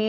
A